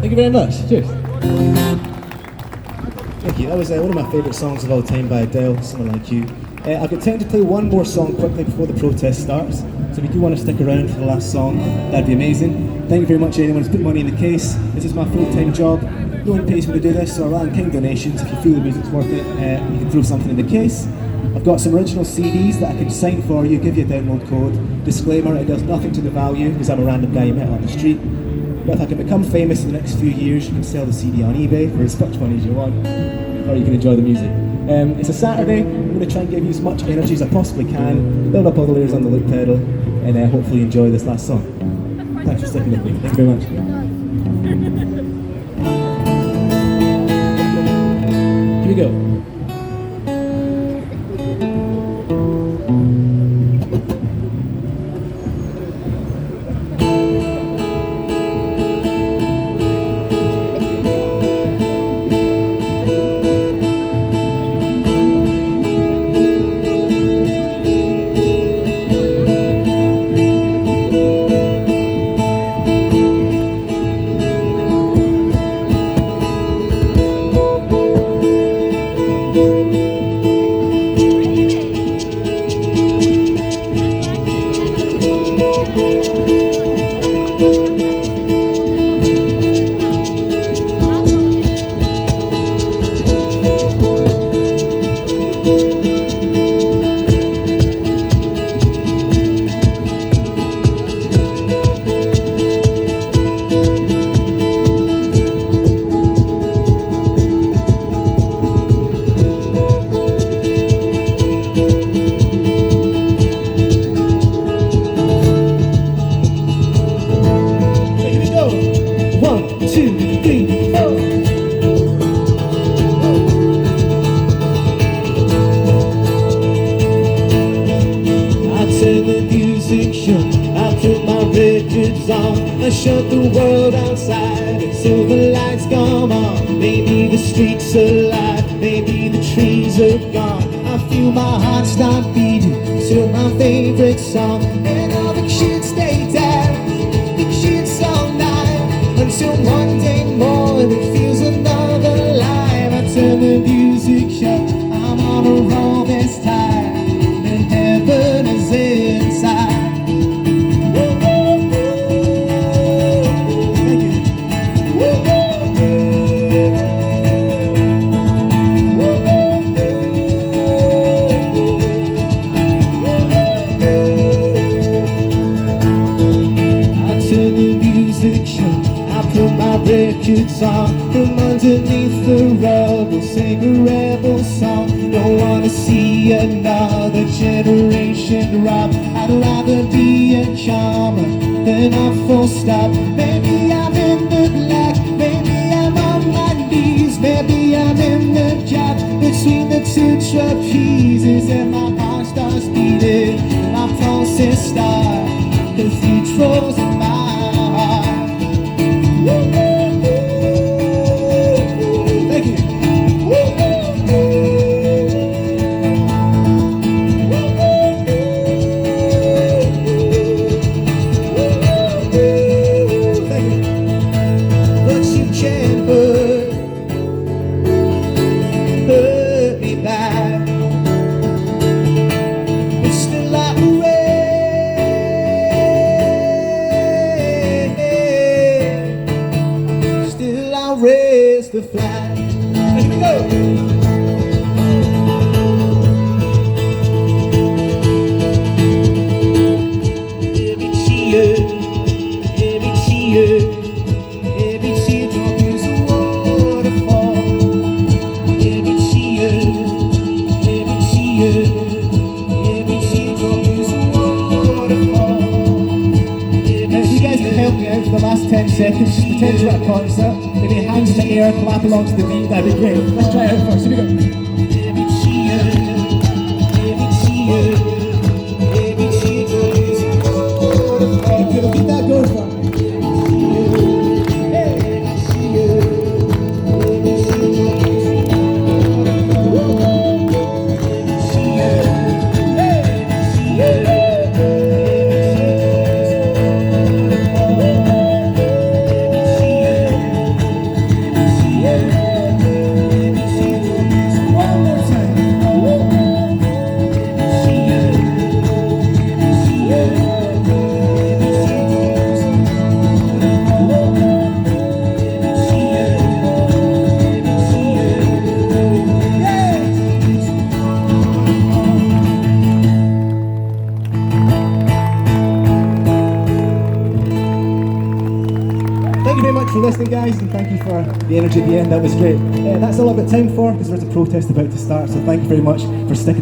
Thank you very much. Cheers. Thank you. That was one of my favourite songs of all time by Adele, Someone Like You. I've got time to play one more song quickly before the protest starts. So if you do want to stick around for the last song, that'd be amazing. Thank you very much anyone who's put money in the case. This is my full-time job. No one pays me to do this, so I rely on kind donations. If you feel the music's worth it, you can throw something in the case. I've got some original CDs that I can sign for you, give you a download code. Disclaimer, it does nothing to the value, because I'm a random guy you met on the street. But if I can become famous in the next few years, you can sell the CD on eBay for as much money as you want, or you can enjoy the music. It's a Saturday. I'm going to try and give you as much energy as I possibly can, build up all the layers on the loop pedal, and hopefully enjoy this last song. Thanks for sticking with me. Thank you very much. Here we go. I shut the world outside until the lights come on. Maybe the streets are alive, maybe the trees are gone. I feel my heart start beating to my favorite song. And all the kids stay down, the kids all night, until one day morning feels another life. I turn the music up, I'm on a roll this time, and heaven is inside. Records on from underneath the rubble, sing a rebel song. Don't wanna see another generation rob. I'd rather be a charmer than a full stop. Maybe I'm in the black, maybe I'm on my knees, maybe I'm in the gap between the two trapezes, and my heart starts beating, my pulses start cathedrals in my heart. Raise the flag. Here we go. Every teardrop is a waterfall. Every teardrop is a waterfall. Now, if you guys can help me out for the last 10 seconds, just pretend you're at a concert. Maybe hands in the air, clap along to the beat, that'd be great. Let's try it out first, here we go. We'll keep that going for me. thank you very much for listening, guys, and thank you for the energy at the end. That was great. That's all I've got time for because there's a protest about to start, so thank you very much for sticking